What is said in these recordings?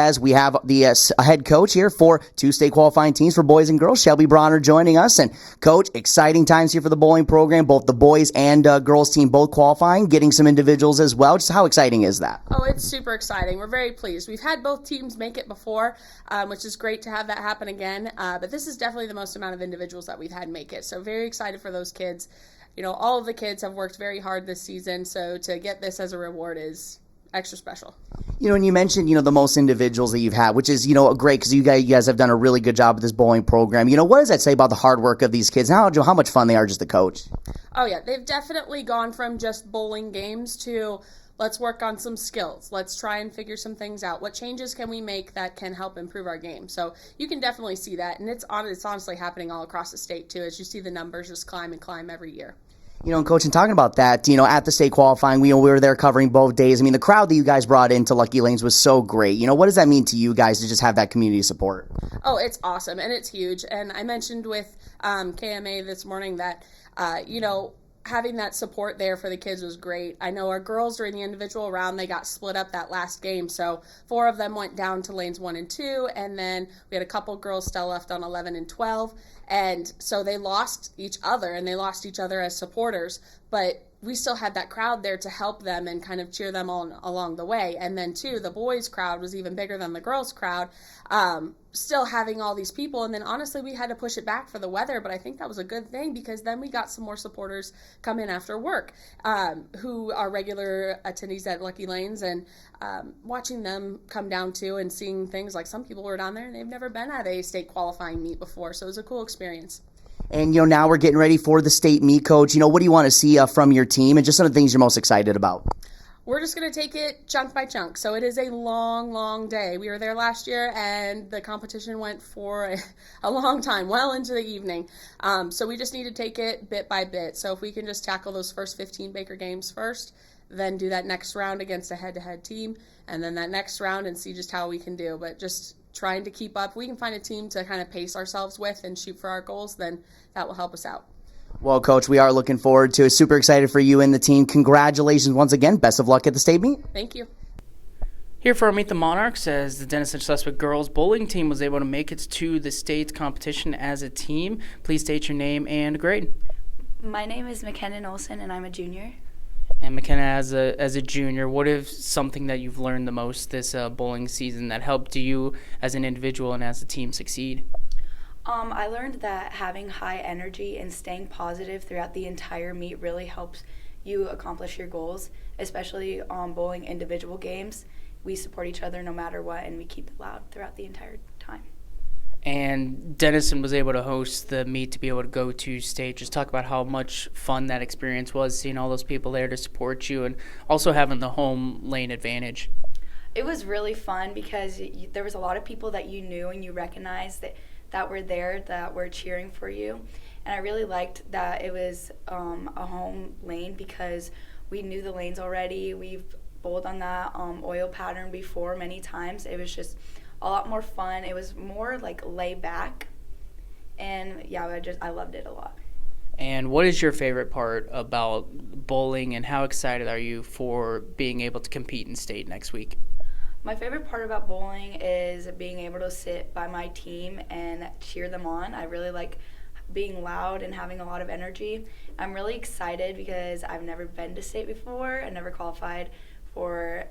As we have the head coach here for two state qualifying teams for boys and girls, Shelby Bronner, joining us. And Coach, exciting times here for the bowling program, both the boys and girls team both qualifying, getting some individuals as well. Just how exciting is that? Oh, it's super exciting. We're very pleased. We've had both teams make it before, which is great to have that happen again. But this is definitely the most amount of individuals that we've had make it. So very excited for those kids. You know, all of the kids have worked very hard this season, so to get this as a reward is extra special. You know, and you mentioned, the most individuals that you've had, which is, great because you guys have done a really good job with this bowling program. What does that say about the hard work of these kids? How much fun they are just to coach? Oh, yeah. They've definitely gone from just bowling games to let's work on some skills. Let's try and figure some things out. What changes can we make that can help improve our game? So you can definitely see that. And it's honestly happening all across the state, too, as you see the numbers just climb and climb every year. And Coach, and talking about that, at the state qualifying, we were there covering both days. I mean, the crowd that you guys brought into Lucky Lanes was so great. What does that mean to you guys to just have that community support? Oh, it's awesome, and it's huge. And I mentioned with KMA this morning that, having that support there for the kids was great. I know our girls during the individual round, they got split up that last game. So 4 of them went down to lanes 1 and 2, and then we had a couple girls still left on 11 and 12. And so they lost each other, and they lost each other as supporters. But we still had that crowd there to help them and kind of cheer them on along the way. And then, too, the boys' crowd was even bigger than the girls' crowd, still having all these people. And then, honestly, we had to push it back for the weather, but I think that was a good thing because then we got some more supporters come in after work who are regular attendees at Lucky Lanes, and watching them come down, too, and seeing things like some people were down there and they've never been at a state qualifying meet before. So it was a cool experience. And, now we're getting ready for the state meet, Coach. What do you want to see from your team and just some of the things you're most excited about? We're just going to take it chunk by chunk. So it is a long, long day. We were there last year, and the competition went for a long time, well into the evening. So we just need to take it bit by bit. So if we can just tackle those first 15 Baker games first, then do that next round against a head-to-head team, and then that next round and see just how we can do. But just trying to keep up. We can find a team to kind of pace ourselves with and shoot for our goals, then that will help us out. Well, Coach, we are looking forward to it. Super excited for you and the team. Congratulations once again. Best of luck at the state meet. Thank you. Here for our Meet the Monarchs, as the Denison Schleswig girls bowling team was able to make it to the state competition as a team. Please state your name and grade. My name is McKenna Olson, and I'm a junior. And McKenna, as a junior, what is something that you've learned the most this bowling season that helped you as an individual and as a team succeed? I learned that having high energy and staying positive throughout the entire meet really helps you accomplish your goals, especially on bowling individual games. We support each other no matter what, and we keep it loud throughout the entire time. And Denison was able to host the meet to be able to go to state. Just talk about how much fun that experience was, seeing all those people there to support you and also having the home lane advantage. It was really fun because there was a lot of people that you knew and you recognized that were there, that were cheering for you. And I really liked that it was a home lane because we knew the lanes already. We've bowled on that oil pattern before many times. It was just a lot more fun. It was more like laid back, and yeah, I loved it a lot. And what is your favorite part about bowling, and how excited are you for being able to compete in state next week? My favorite part about bowling is being able to sit by my team and cheer them on. I really like being loud and having a lot of energy. I'm really excited because I've never been to state before. I never qualified for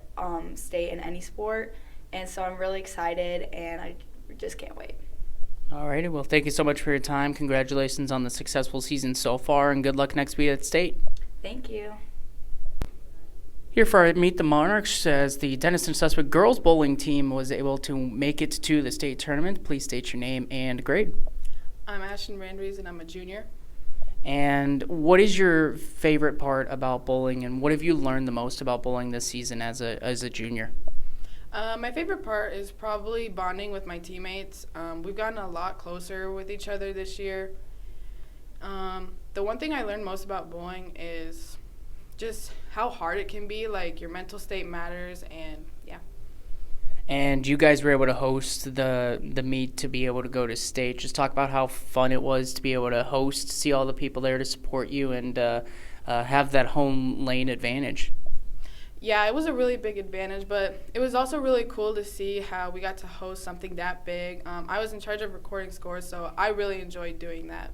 state in any sport. And so I'm really excited, and I just can't wait. All righty. Well, thank you so much for your time. Congratulations on the successful season so far, and good luck next week at state. Thank you. Here for our Meet the Monarchs, as the Denison Schleswig girls bowling team was able to make it to the state tournament. Please state your name and grade. I'm Ashton Randrees, and I'm a junior. And what is your favorite part about bowling, and what have you learned the most about bowling this season as a junior? My favorite part is probably bonding with my teammates. We've gotten a lot closer with each other this year. The one thing I learned most about bowling is just how hard it can be. Like, your mental state matters, and yeah. And you guys were able to host the meet to be able to go to state. Just talk about how fun it was to be able to host, see all the people there to support you, and have that home lane advantage. Yeah, it was a really big advantage, but it was also really cool to see how we got to host something that big. I was in charge of recording scores, so I really enjoyed doing that.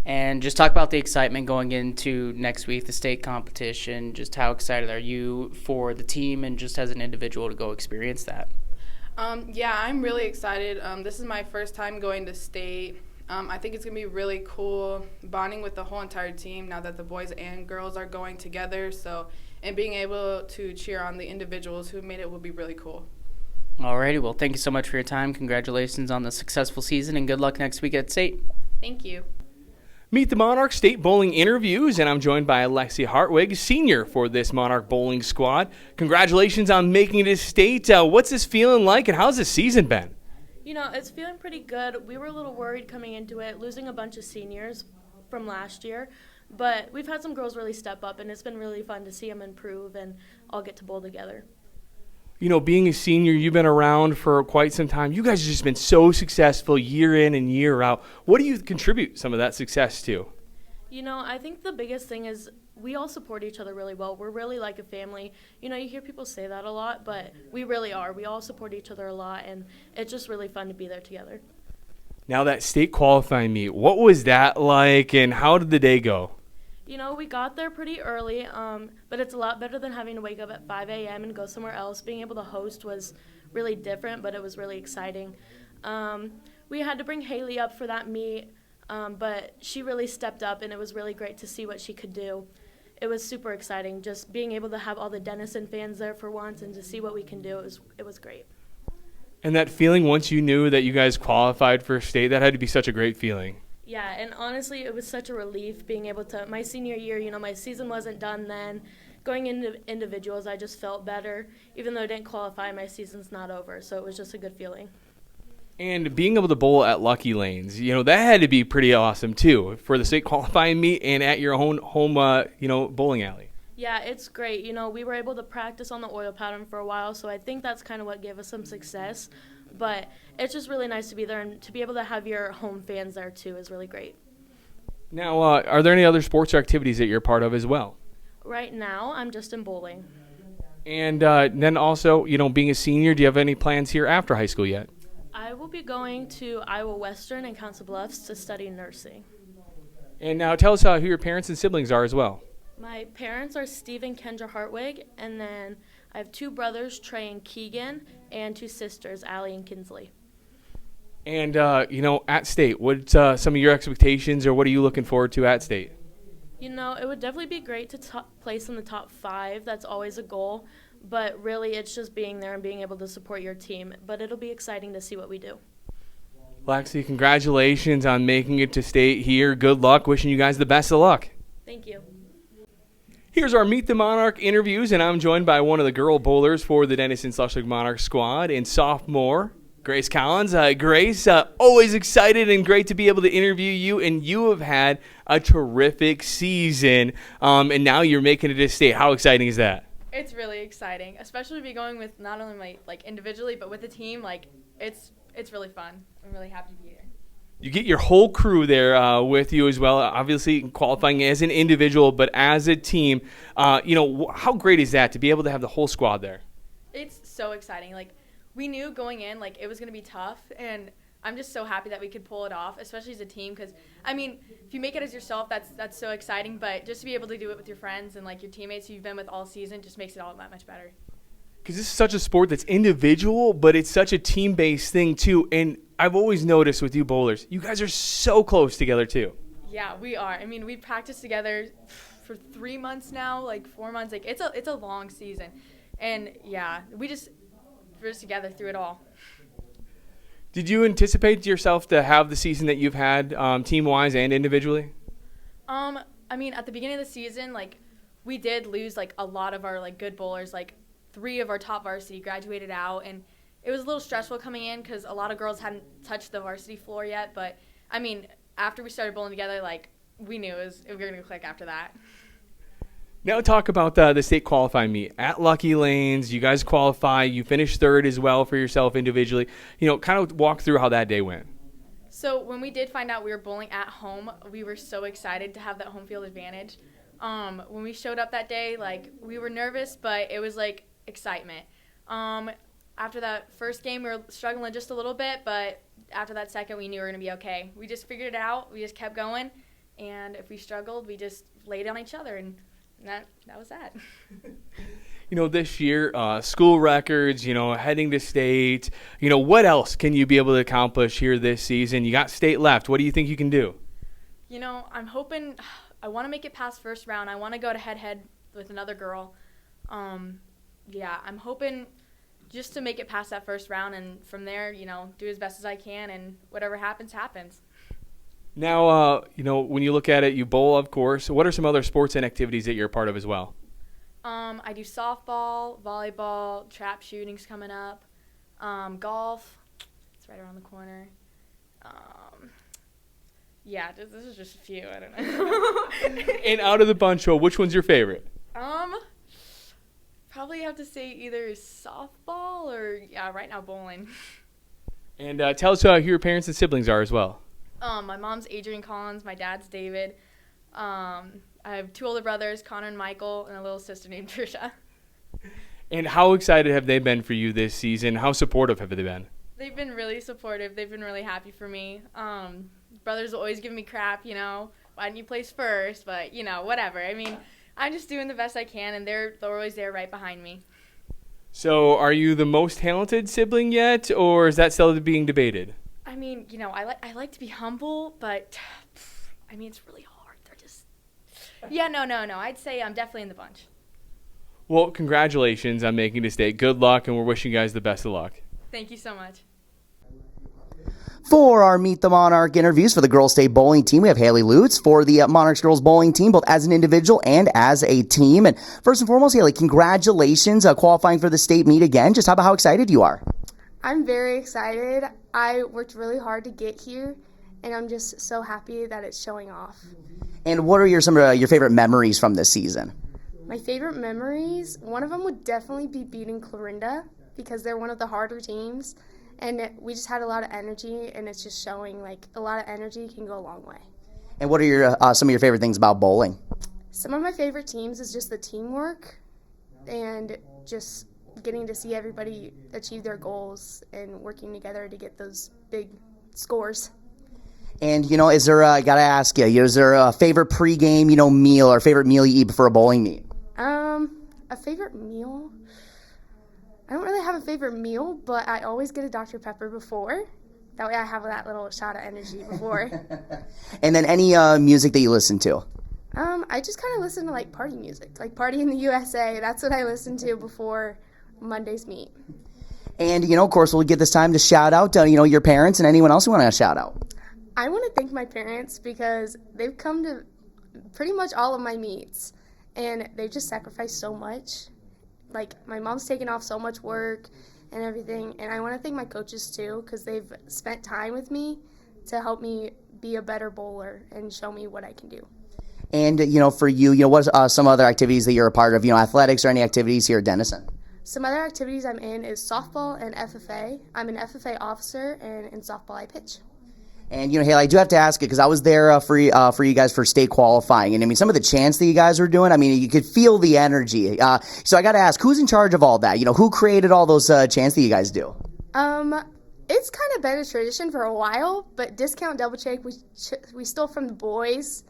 And just talk about the excitement going into next week, the state competition. Just how excited are you for the team and just as an individual to go experience that? Yeah, I'm really excited. This is my first time going to state. I think it's going to be really cool bonding with the whole entire team now that the boys and girls are going together. And being able to cheer on the individuals who made it will be really cool. Alrighty, well, thank you so much for your time. Congratulations on the successful season, and good luck next week at state. Thank you. Meet the Monarch State Bowling Interviews, and I'm joined by Alexi Hartwig, senior for this Monarch Bowling squad. Congratulations on making it to state. What's this feeling like, and how's this season been? You know, it's feeling pretty good. We were a little worried coming into it, losing a bunch of seniors from last year. But we've had some girls really step up, and it's been really fun to see them improve and all get to bowl together. You know, being a senior, you've been around for quite some time. You guys have just been so successful year in and year out. What do you contribute some of that success to? You know, I think the biggest thing is we all support each other really well. We're really like a family. You know, you hear people say that a lot, but we really are. We all support each other a lot, and it's just really fun to be there together. Now, that state qualifying meet, what was that like, and how did the day go? You know, we got there pretty early, but it's a lot better than having to wake up at 5 a.m. and go somewhere else. Being able to host was really different, but it was really exciting. We had to bring Haley up for that meet, but she really stepped up, and it was really great to see what she could do. It was super exciting, just being able to have all the Denison fans there for once and to see what we can do. It was great. And that feeling once you knew that you guys qualified for state, that had to be such a great feeling. Yeah, and honestly, it was such a relief being able to, my senior year, you know, my season wasn't done then. Going into individuals, I just felt better. Even though I didn't qualify, my season's not over, so it was just a good feeling. And being able to bowl at Lucky Lanes, you know, that had to be pretty awesome, too, for the state qualifying meet and at your own home, bowling alley. Yeah, it's great. You know, we were able to practice on the oil pattern for a while, so I think that's kind of what gave us some success. But it's just really nice to be there, and to be able to have your home fans there, too, is really great. Now, are there any other sports or activities that you're part of as well? Right now, I'm just in bowling. And then also, you know, being a senior, do you have any plans here after high school yet? I will be going to Iowa Western and Council Bluffs to study nursing. And now tell us who your parents and siblings are as well. My parents are Steve and Kendra Hartwig, and then I have two brothers, Trey and Keegan, and two sisters, Allie and Kinsley. And, at state, what's some of your expectations, or what are you looking forward to at state? You know, it would definitely be great to place in the top 5. That's always a goal. But really, it's just being there and being able to support your team. But it'll be exciting to see what we do. Lexi, congratulations on making it to state here. Good luck. Wishing you guys the best of luck. Thank you. Here's our Meet the Monarch interviews, and I'm joined by one of the girl bowlers for the Denison/Schleswig Monarch squad and sophomore, Grace Collins. Grace, always excited and great to be able to interview you, and you have had a terrific season, and now you're making it to state. How exciting is that? It's really exciting, especially to be going with not only individually, but with the team. It's really fun. I'm really happy to be here. You get your whole crew there with you as well, obviously qualifying as an individual, but as a team. How great is that to be able to have the whole squad there? It's so exciting. We knew going in, it was going to be tough, and I'm just so happy that we could pull it off, especially as a team, because, if you make it as yourself, that's so exciting, but just to be able to do it with your friends and, your teammates who you've been with all season just makes it all that much better. Because this is such a sport that's individual, but it's such a team-based thing, too, and I've always noticed with you bowlers, you guys are so close together, too. Yeah, we are. We practiced together for 3 months now, 4 months. It's a long season. And, yeah, we're just together through it all. Did you anticipate yourself to have the season that you've had team-wise and individually? At the beginning of the season, we did lose, a lot of our, good bowlers. 3 of our top varsity graduated out, and it was a little stressful coming in because a lot of girls hadn't touched the varsity floor yet. But, after we started bowling together, we knew we were going to click after that. Now talk about the state qualifying meet. At Lucky Lanes, you guys qualify. You finished 3rd as well for yourself individually. Kind of walk through how that day went. So when we did find out we were bowling at home, we were so excited to have that home field advantage. When we showed up that day, like, we were nervous, but it was, like, excitement. After that first game, we were struggling just a little bit, but after that second, we knew we were going to be okay. We just figured it out. We just kept going, and if we struggled, we just laid on each other, and that was that. This year, school records, heading to state, what else can you be able to accomplish here this season? You got state left. What do you think you can do? I'm hoping I want to make it past first round. I want to go to head with another girl. I'm hoping just to make it past that first round, and from there, do as best as I can, and whatever happens, happens. Now, when you look at it, you bowl, of course. What are some other sports and activities that you're a part of as well? I do softball, volleyball, trap shooting's coming up, golf. It's right around the corner. This is just a few. I don't know. And out of the bunch, which one's your favorite? Probably have to say either softball or right now bowling. And tell us who your parents and siblings are as well. My mom's Adrian Collins, my dad's David. I have 2 older brothers, Connor and Michael, and a little sister named Trisha. And how excited have they been for you this season? How supportive have they been? They've been really supportive. They've been really happy for me. Brothers always give me crap, why didn't you place first? But, whatever. I mean, I'm just doing the best I can, and they're always there right behind me. So are you the most talented sibling yet, or is that still being debated? I mean, I like to be humble, but, it's really hard. They're just... No. I'd say I'm definitely in the bunch. Well, congratulations on making this state. Good luck, and we're wishing you guys the best of luck. Thank you so much. For our Meet the Monarch interviews for the girls' state bowling team, we have Haley Lutz for the Monarchs girls bowling team, both as an individual and as a team. And first and foremost, Haley, congratulations qualifying for the state meet again. Just how excited you are. I'm very excited. I worked really hard to get here, and I'm just so happy that it's showing off. And what are some of your favorite memories from this season? My favorite memories, one of them would definitely be beating Clarinda because they're one of the harder teams. And we just had a lot of energy, and it's just showing, a lot of energy can go a long way. And what are some of your favorite things about bowling? Some of my favorite teams is just the teamwork and just getting to see everybody achieve their goals and working together to get those big scores. And, is there, I got to ask you, is there a favorite pregame, meal or favorite meal you eat before a bowling meet? A favorite meal? I don't really have a favorite meal, but I always get a Dr. Pepper before. That way I have that little shot of energy before. And then any music that you listen to? I just kind of listen to party music, like Party in the USA. That's what I listen to before Monday's meet. And, of course, we'll get this time to shout out, your parents and anyone else you want to shout out. I want to thank my parents because they've come to pretty much all of my meets, and they've just sacrificed so much. My mom's taken off so much work and everything, and I want to thank my coaches too because they've spent time with me to help me be a better bowler and show me what I can do. And, for you, what are some other activities that you're a part of, athletics or any activities here at Denison? Some other activities I'm in is softball and FFA. I'm an FFA officer, and in softball I pitch. And, Haley, I do have to ask you because I was there for you guys for state qualifying. And, some of the chants that you guys were doing, you could feel the energy. So I got to ask, who's in charge of all that? Who created all those chants that you guys do? It's kind of been a tradition for a while, but Discount Double Check, we stole from the boys.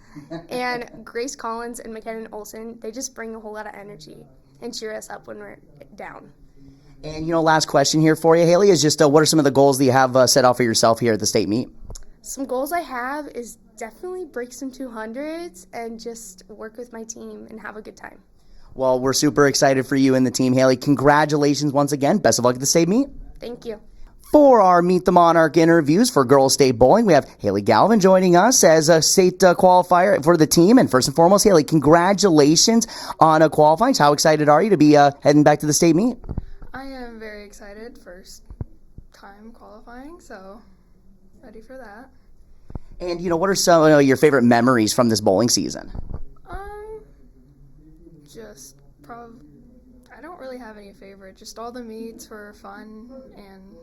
And Grace Collins and McKenna Olsen, they just bring a whole lot of energy and cheer us up when we're down. And, last question here for you, Haley, is just what are some of the goals that you have set out for yourself here at the state meet? Some goals I have is definitely break some 200s and just work with my team and have a good time. Well, we're super excited for you and the team, Haley. Congratulations once again. Best of luck at the state meet. Thank you. For our Meet the Monarch interviews for girls state bowling, we have Haley Galvin joining us as a state qualifier for the team. And first and foremost, Haley, congratulations on qualifying. How excited are you to be heading back to the state meet? I am very excited. First time qualifying, so ready for that. And, what are some of your favorite memories from this bowling season? I don't really have any favorite. Just all the meets were fun and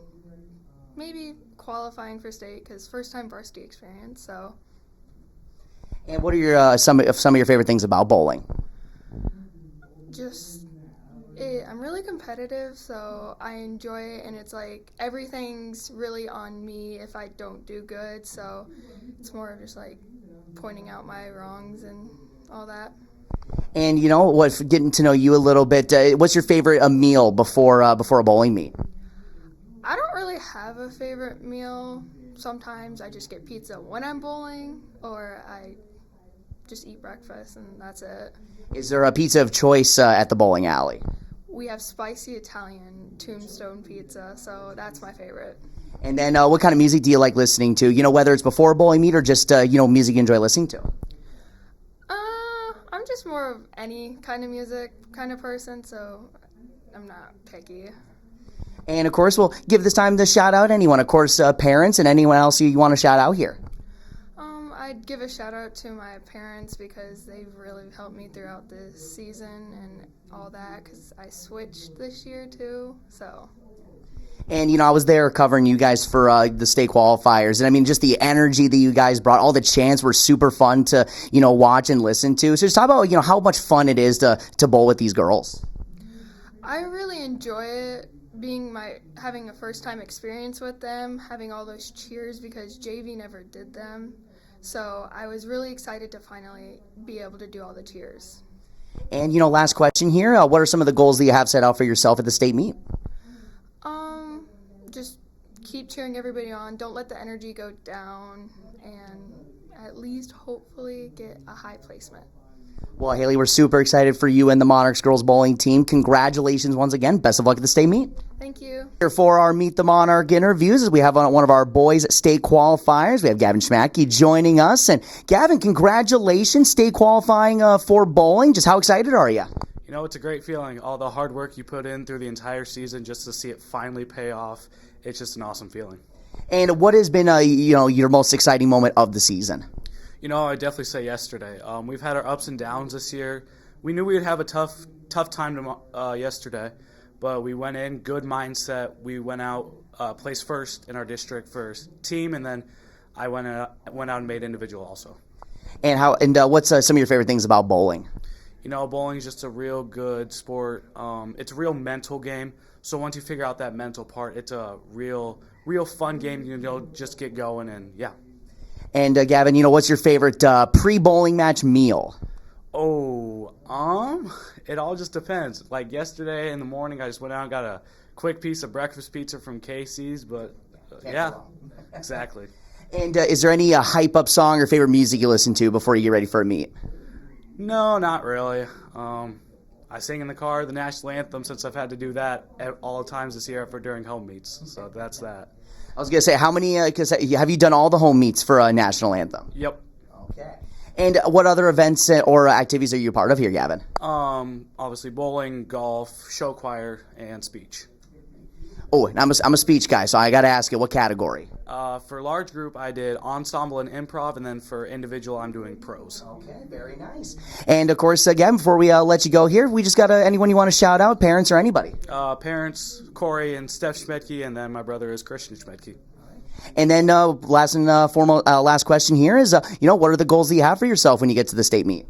maybe qualifying for state because first time varsity experience, so. And what are your some of your favorite things about bowling? I'm really competitive, so I enjoy it, and it's like everything's really on me if I don't do good, so it's more of just like pointing out my wrongs and all that. And getting to know you a little bit. What's your favorite meal before a bowling meet? I don't really have a favorite meal. Sometimes I just get pizza when I'm bowling, or I just eat breakfast, and that's it. Is there a pizza of choice at the bowling alley? We have spicy Italian tombstone pizza, so that's my favorite. And then what kind of music do you like listening to? Whether it's before a bowling meet or just, music you enjoy listening to? I'm just more of any kind of music kind of person, so I'm not picky. And, of course, we'll give this time to shout out anyone. Of course, parents and anyone else you want to shout out here. I'd give a shout out to my parents because they've really helped me throughout this season and all that, because I switched this year too, so. And, I was there covering you guys for the state qualifiers. And, just the energy that you guys brought, all the chants were super fun to, watch and listen to. So just talk about, how much fun it is to bowl with these girls. I really enjoy it, having a first-time experience with them, having all those cheers because JV never did them. So I was really excited to finally be able to do all the cheers. And, last question here. What are some of the goals that you have set out for yourself at the state meet? Just keep cheering everybody on. Don't let the energy go down, and at least hopefully get a high placement. Well, Haley, we're super excited for you and the Monarchs girls bowling team. Congratulations once again. Best of luck at the state meet. Thank you. Here for our Meet the Monarch interviews, as we have one of our boys state qualifiers. We have Gavin Schmacky joining us. And Gavin, congratulations, state qualifying for bowling. Just how excited are you? It's a great feeling. All the hard work you put in through the entire season, just to see it finally pay off, it's just an awesome feeling. And what has been, your most exciting moment of the season? I'd definitely say yesterday. We've had our ups and downs this year. We knew we would have a tough time yesterday, but we went in, good mindset. We went out, placed first in our district first team, and then I went out and made individual also. And what's some of your favorite things about bowling? Bowling is just a real good sport. It's a real mental game. So once you figure out that mental part, it's a real fun game. Just get going and yeah. And Gavin, what's your favorite pre-bowling match meal? Oh, it all just depends. Like yesterday in the morning, I just went out and got a quick piece of breakfast pizza from Casey's, but yeah, exactly. And is there any hype up song or favorite music you listen to before you get ready for a meet? No, not really. I sing in the car the national anthem since I've had to do that at all times this year during home meets. So that's that. I was going to say, how many, have you done all the home meets for a national anthem? Yep. Okay. And what other events or activities are you a part of here, Gavin? Obviously bowling, golf, show choir, and speech. Oh, and I'm a speech guy, so I got to ask you, what category? For large group, I did ensemble and improv, and then for individual, I'm doing prose. Okay, very nice. And, of course, again, before we let you go here, we just got anyone you want to shout out, parents or anybody? Parents, Corey and Steph Schmedke, and then my brother is Christian Schmedke. And then last question here is, what are the goals that you have for yourself when you get to the state meet?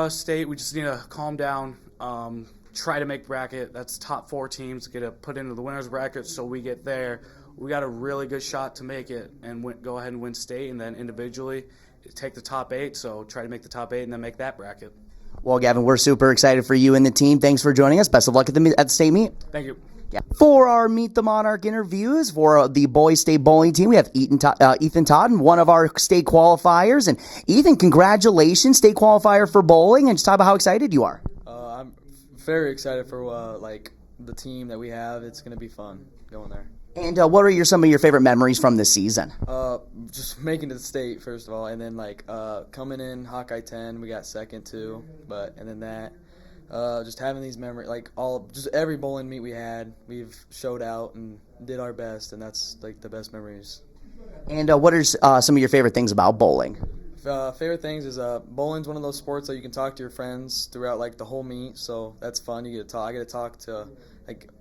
State, we just need to calm down, try to make bracket. That's top 4 teams get to put into the winner's bracket, so we get there. We got a really good shot to make it and go ahead and win state, and then individually take the top 8, so try to make the top 8 and then make that bracket. Well, Gavin, we're super excited for you and the team. Thanks for joining us. Best of luck at the state meet. Thank you. Yeah. For our Meet the Monarch interviews for the boys state bowling team, we have Ethan Todd, and one of our state qualifiers. And Ethan, congratulations, state qualifier for bowling, and just talk about how excited you are. I'm very excited for the team that we have. It's going to be fun going there. And what are some of your favorite memories from this season? Just making it to the state, first of all, and then coming in Hawkeye 10, we got second too. And then that. Just having these memories, just every bowling meet we had, we've showed out and did our best, and that's the best memories. And what are some of your favorite things about bowling? Favorite things is bowling's one of those sports that you can talk to your friends throughout the whole meet, so that's fun. You get to talk. I get to talk to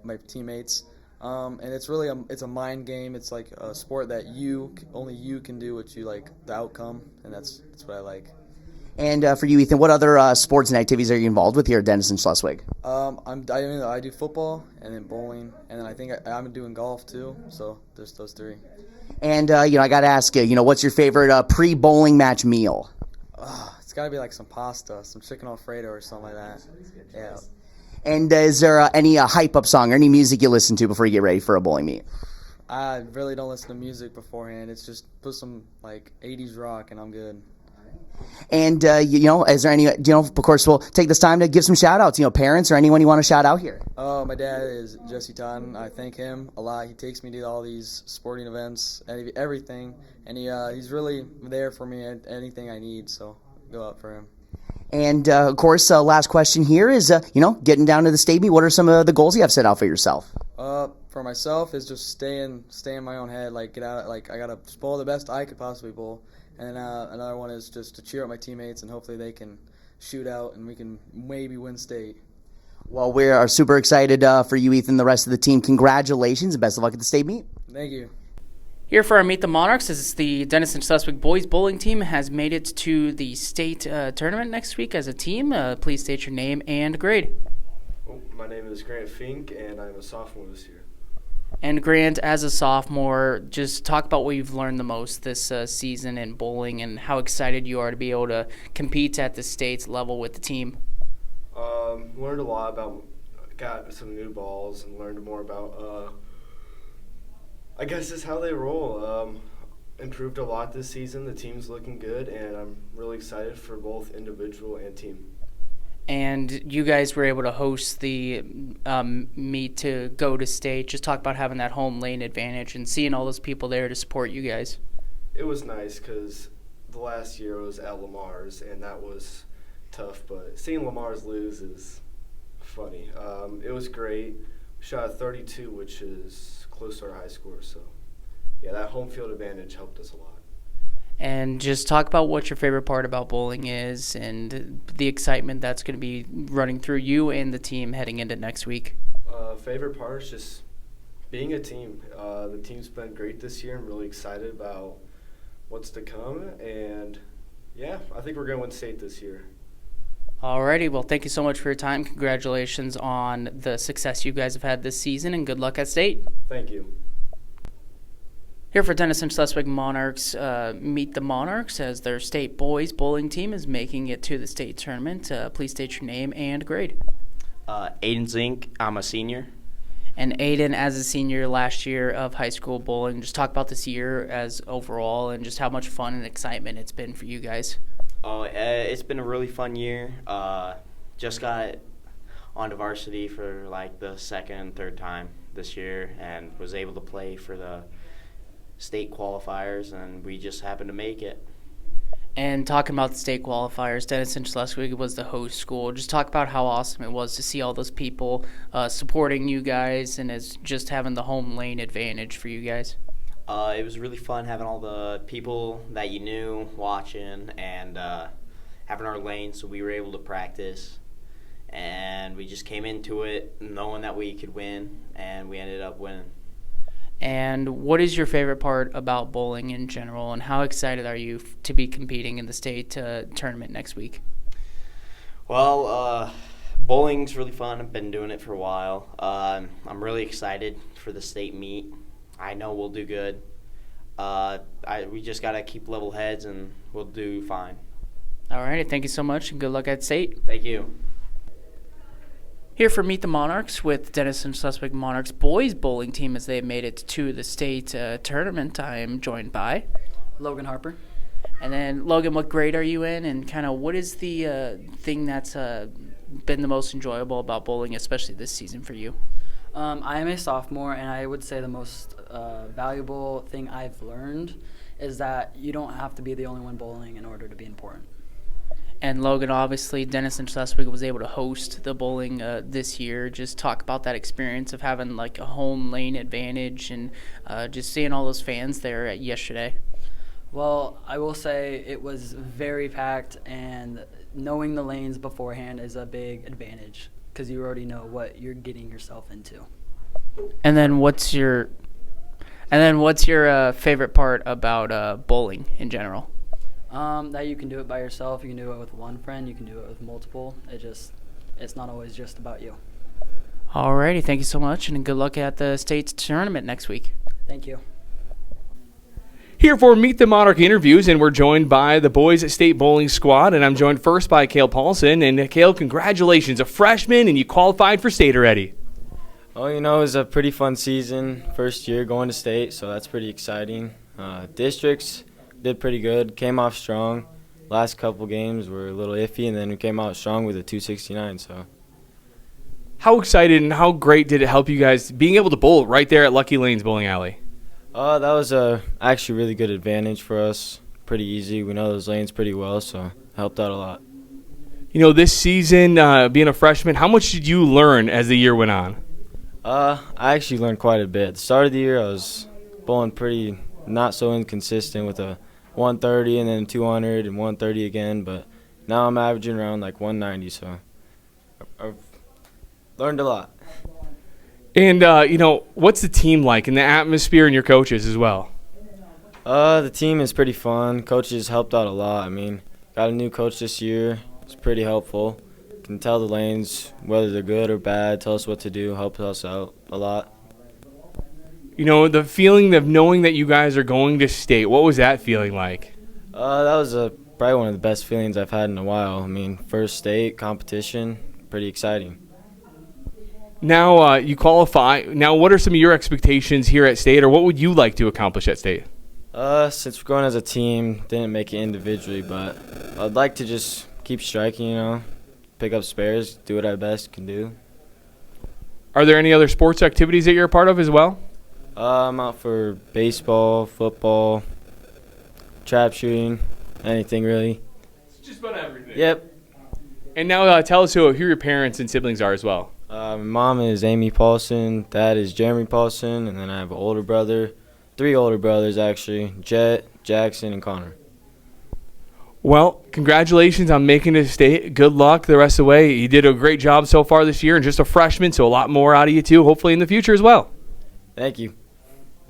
my teammates, and it's really it's a mind game. It's like a sport that only you can do what you like, the outcome, and that's what I like. And for you, Ethan, what other sports and activities are you involved with here at Denison Schleswig? I do football and then bowling, and then I think I'm doing golf too. So there's those three. And I got to ask you, what's your favorite pre-bowling match meal? It's got to be like some pasta, some chicken Alfredo or something like that. Yeah. And is there any hype-up song or any music you listen to before you get ready for a bowling meet? I really don't listen to music beforehand. It's just put some like 80s rock and I'm good. And, is there any, of course, we'll take this time to give some shout-outs, parents or anyone you want to shout out here. Oh, my dad is Jesse Totten. I thank him a lot. He takes me to all these sporting events, everything, and he's really there for me at anything I need, so go out for him. And, of course, last question here is, getting down to the state meet, what are some of the goals you have set out for yourself? For myself is just stay in my own head, get out, I got to bowl the best I could possibly bowl. And another one is just to cheer up my teammates, and hopefully they can shoot out, and we can maybe win state. Well, we are super excited for you, Ethan, the rest of the team. Congratulations, and best of luck at the state meet. Thank you. Here for our Meet the Monarchs is the Denison Schleswig boys bowling team has made it to the state tournament next week as a team. Please state your name and grade. My name is Grant Fink, and I'm a sophomore this year. And Grant, as a sophomore, just talk about what you've learned the most this season in bowling and how excited you are to be able to compete at the state level with the team. Learned a lot about, got some new balls and learned more about, I guess just how they roll. Improved a lot this season. The team's looking good, and I'm really excited for both individual and team. And you guys were able to host the meet to go to state. Just talk about having that home lane advantage and seeing all those people there to support you guys. It was nice because the last year was at Lamar's, and that was tough. But seeing Lamar's lose is funny. It was great. We shot a 32, which is close to our high score. So, yeah, that home field advantage helped us a lot. And just talk about what your favorite part about bowling is and the excitement that's going to be running through you and the team heading into next week. Favorite part is just being a team. The team's been great this year. I'm really excited about what's to come. And, yeah, I think we're going to win state this year. Alrighty, well, thank you so much for your time. Congratulations on the success you guys have had this season, and good luck at state. Thank you. Here for Denison Schleswig Monarchs, Meet the Monarchs as their state boys bowling team is making it to the state tournament. Please state your name and grade. Aiden Zink, I'm a senior. And Aiden, as a senior last year of high school bowling, just talk about this year as overall and just how much fun and excitement it's been for you guys. It's been a really fun year. Just got onto varsity for the second and third time this year and was able to play for the state qualifiers, and we just happened to make it. And talking about the state qualifiers, Denison Schleswig was the host school. Just talk about how awesome it was to see all those people supporting you guys and as just having the home lane advantage for you guys. It was really fun having all the people that you knew watching and having our lane, so we were able to practice. And we just came into it knowing that we could win, and we ended up winning. And what is your favorite part about bowling in general, and how excited are you to be competing in the state tournament next week? Well, bowling's really fun. I've been doing it for a while. I'm really excited for the state meet. I know we'll do good. We just got to keep level heads, and we'll do fine. All right. Thank you so much, and good luck at state. Thank you. Here for Meet the Monarchs with Denison Schleswig Monarchs boys bowling team as they have made it to the state tournament. I am joined by Logan Harper. And then, Logan, what grade are you in, and kind of what is the thing that's been the most enjoyable about bowling, especially this season for you? I am a sophomore, and I would say the most valuable thing I've learned is that you don't have to be the only one bowling in order to be important. And Logan, obviously, Denison Schleswig was able to host the bowling this year. Just talk about that experience of having a home lane advantage and just seeing all those fans there yesterday. Well, I will say it was very packed, and knowing the lanes beforehand is a big advantage because you already know what you're getting yourself into. And then what's your favorite part about bowling in general? That you can do it by yourself. You can do it with one friend. You can do it with multiple. It's not always just about you. Alrighty, thank you so much, and good luck at the state tournament next week. Thank you. Here for Meet the Monarch interviews, and we're joined by the boys state bowling squad, and I'm joined first by Cale Paulson. And Cale, congratulations, a freshman, and you qualified for state already. Oh, it was a pretty fun season, first year going to state, so that's pretty exciting. Districts did pretty good, came off strong. Last couple games were a little iffy, and then we came out strong with a 269. So, how excited and how great did it help you guys being able to bowl right there at Lucky Lane's Bowling Alley? That was a actually really good advantage for us. Pretty easy. We know those lanes pretty well, so it helped out a lot. This season, being a freshman, how much did you learn as the year went on? I actually learned quite a bit. At the start of the year, I was bowling pretty not so inconsistent with a 130 and then 200 and 130 again, but now I'm averaging around like 190, so I've learned a lot. And, what's the team like and the atmosphere and your coaches as well? The team is pretty fun. Coaches helped out a lot. Got a new coach this year. It's pretty helpful. Can tell the lanes whether they're good or bad, tell us what to do, help us out a lot. The feeling of knowing that you guys are going to state, what was that feeling like? That was probably one of the best feelings I've had in a while. First state competition, pretty exciting. Now you qualify. Now, what are some of your expectations here at state, or what would you like to accomplish at state? Since we're going as a team, didn't make it individually, but I'd like to just keep striking, pick up spares, do what I best can do. Are there any other sports activities that you're a part of as well? I'm out for baseball, football, trap shooting, anything really. Just about everything. Yep. And now tell us who your parents and siblings are as well. My mom is Amy Paulson, dad is Jeremy Paulson, and then I have an older brother, 3 older brothers actually, Jet, Jackson, and Connor. Well, congratulations on making it to state. Good luck the rest of the way. You did a great job so far this year, and just a freshman, so a lot more out of you too, hopefully in the future as well. Thank you.